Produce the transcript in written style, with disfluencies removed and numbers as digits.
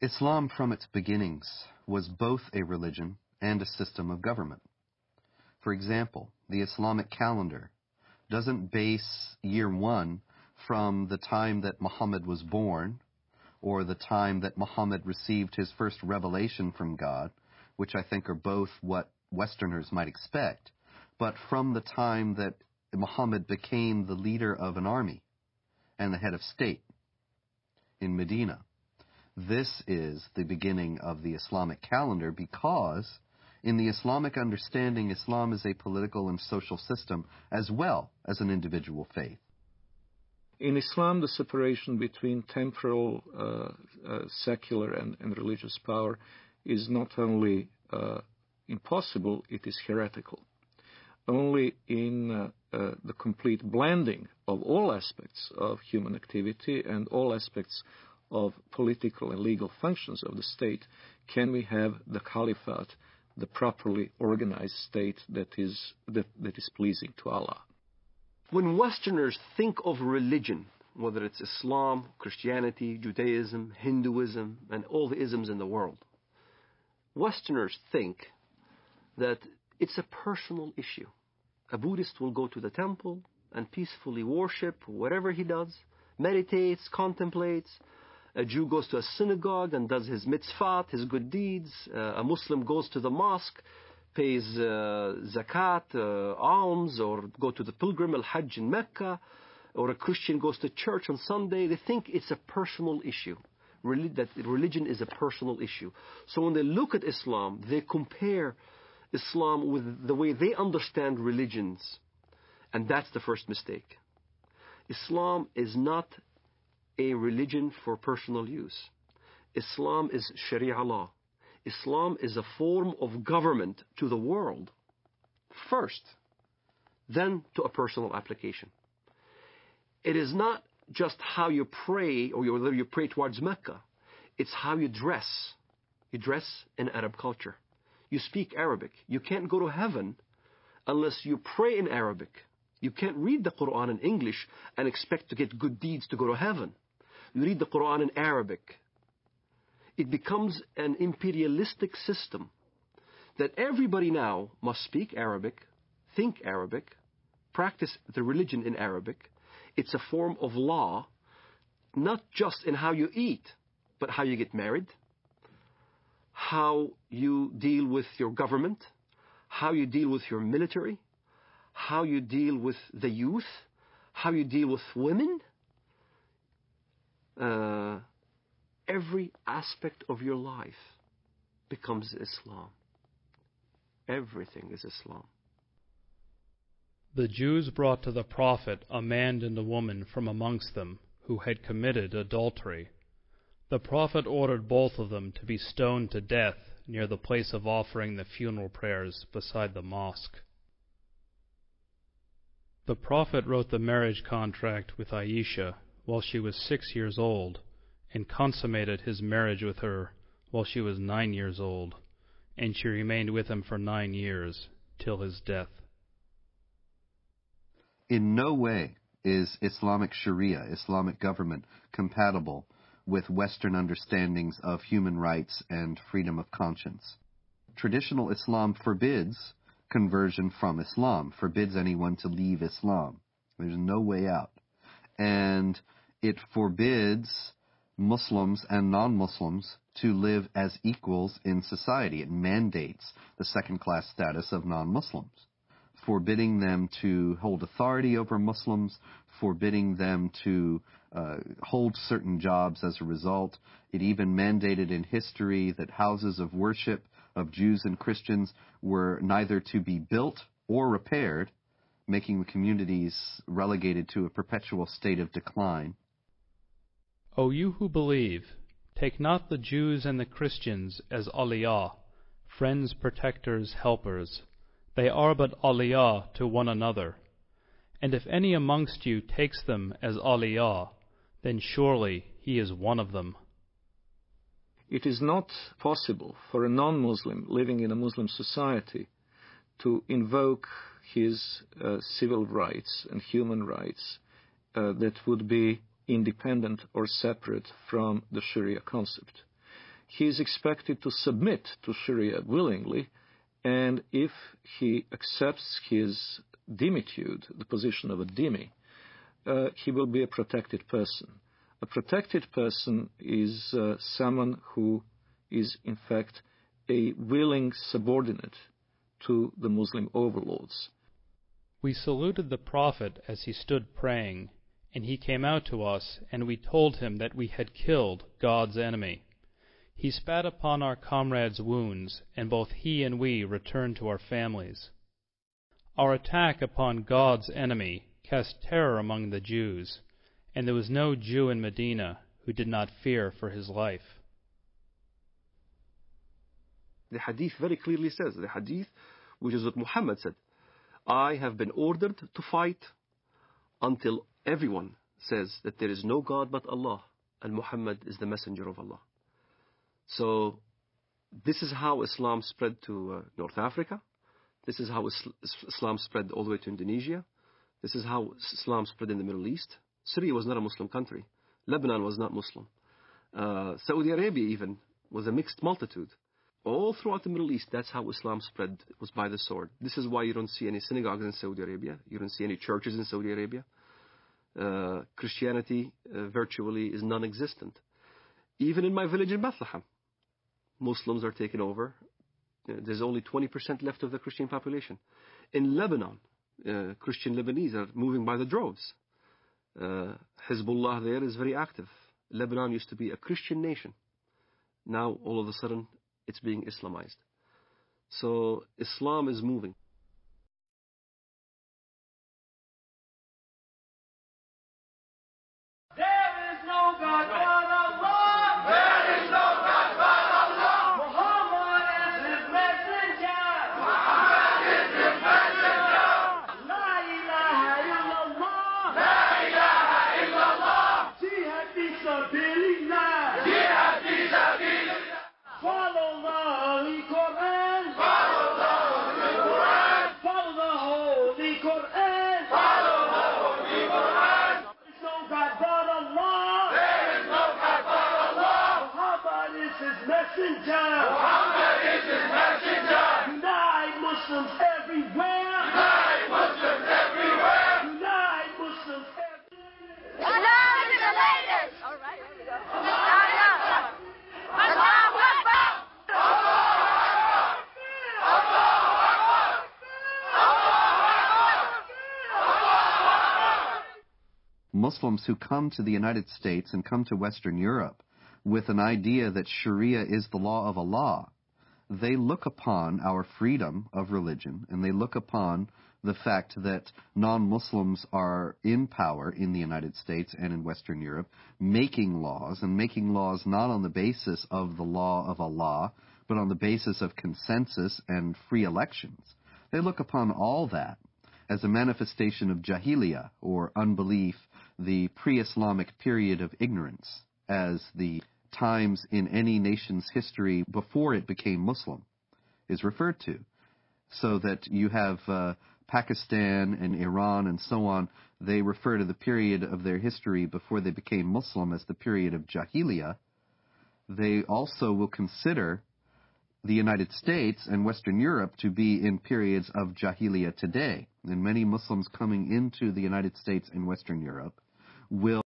Islam from its beginnings was both a religion and a system of government. For example, the Islamic calendar doesn't base year one from the time that Muhammad was born or the time that Muhammad received his first revelation from God, which I think are both what Westerners might expect, but from the time that Muhammad became the leader of an army and the head of state in Medina. This is the beginning of the Islamic calendar because in the Islamic understanding, Islam is a political and social system as well as an individual faith. In Islam, the separation between temporal, secular, and religious power is not only impossible, it is heretical. Only in the complete blending of all aspects of human activity and all aspects of political and legal functions of the state can we have the caliphate, the properly organized state that is pleasing to Allah. When Westerners think of religion, whether it's Islam, Christianity, Judaism, Hinduism, and all the isms in the world, Westerners think that it's a personal issue. A Buddhist will go to the temple and peacefully worship whatever he does, meditates, contemplates. A Jew goes to a synagogue and does his mitzvot, his good deeds. A Muslim goes to the mosque, pays zakat, alms, or go to the pilgrim al-Hajj in Mecca, or a Christian goes to church on Sunday. They think it's a personal issue, that religion is a personal issue. So when they look at Islam, they compare Islam with the way they understand religions, and that's the first mistake. Islam is not a religion for personal use. Islam is Sharia law. Islam is a form of government to the world first, then to a personal application. It is not just how you pray or whether you pray towards Mecca. It's how you dress. You dress in Arab culture. You speak Arabic. You can't go to heaven unless you pray in Arabic. You can't read the Quran in English and expect to get good deeds to go to heaven. You read the Quran in Arabic. It becomes an imperialistic system that everybody now must speak Arabic, think Arabic, practice the religion in Arabic. It's a form of law, not just in how you eat, but how you get married, how you deal with your government, how you deal with your military, how you deal with the youth, how you deal with women. Every aspect of your life becomes Islam. Everything is Islam. The Jews brought to the Prophet a man and a woman from amongst them who had committed adultery. The Prophet ordered both of them to be stoned to death near the place of offering the funeral prayers beside the mosque. The Prophet wrote the marriage contract with Aisha while she was 6 years old, and consummated his marriage with her while she was 9 years old, and she remained with him for 9 years, till his death. In no way is Islamic Sharia, Islamic government, compatible with Western understandings of human rights and freedom of conscience. Traditional Islam forbids conversion from Islam, forbids anyone to leave Islam. There's no way out. And it forbids Muslims and non-Muslims to live as equals in society. It mandates the second-class status of non-Muslims, forbidding them to hold authority over Muslims, forbidding them to hold certain jobs as a result. It even mandated in history that houses of worship of Jews and Christians were neither to be built or repaired, making the communities relegated to a perpetual state of decline. O you who believe, take not the Jews and the Christians as awliya, friends, protectors, helpers. They are but awliya to one another. And if any amongst you takes them as awliya, then surely he is one of them. It is not possible for a non-Muslim living in a Muslim society to invoke his civil rights and human rights that would be independent or separate from the Sharia concept. he is expected to submit to Sharia willingly, and if he accepts his dhimmitude, the position of a dhimmi, he will be a protected person. A protected person is someone who is, in fact, a willing subordinate to the Muslim overlords. We saluted the Prophet as he stood praying, and he came out to us, and we told him that we had killed God's enemy. He spat upon our comrade's wounds, and both he and we returned to our families. Our attack upon God's enemy cast terror among the Jews, and there was no Jew in Medina who did not fear for his life. The hadith very clearly says, the hadith, which is what Muhammad said, I have been ordered to fight until everyone says that there is no God but Allah, and Muhammad is the messenger of Allah. So this is how Islam spread to North Africa. This is how Islam spread all the way to Indonesia. This is how Islam spread in the Middle East. Syria was not a Muslim country. Lebanon was not Muslim. Saudi Arabia even was a mixed multitude. All throughout the Middle East, that's how Islam spread. It was by the sword. This is why you don't see any synagogues in Saudi Arabia. You don't see any churches in Saudi Arabia. Christianity virtually is non-existent. Even in my village in Bethlehem, Muslims are taking over. There's only 20% left of the Christian population. In Lebanon, Christian Lebanese are moving by the droves. Hezbollah there is very active. Lebanon used to be a Christian nation. Now, all of a sudden, it's being Islamized. So, Islam is moving. There is no God but Allah. There is no God but Allah. Muhammad is his messenger. Muhammad is his messenger. La ilaha illallah. La ilaha illallah. Jihad fi sabilillah. Jihad fi sabilillah. Follow the Holy Quran. Follow the Holy Quran. Follow the Holy Quran. Follow the Holy Quran. There is no God but Allah. There is no God but Allah. Muhammad is his messenger. Muhammad is his messenger. Unite Muslims everywhere. Unite Muslims everywhere. Unite Muslims everywhere. Allah is the latest. All right, here we go. Allah Akbar. Muslims who come to the United States and come to Western Europe with an idea that Sharia is the law of Allah, they look upon our freedom of religion, and they look upon the fact that non-Muslims are in power in the United States and in Western Europe, making laws, and making laws not on the basis of the law of Allah, but on the basis of consensus and free elections. They look upon all that as a manifestation of jahiliyyah, or unbelief, the pre-Islamic period of ignorance, as the times in any nation's history before it became Muslim is referred to. So that you have Pakistan and Iran and so on, they refer to the period of their history before they became Muslim as the period of jahiliyyah. They also will consider the United States and Western Europe to be in periods of jahiliyyah today. And many Muslims coming into the United States and Western Europe will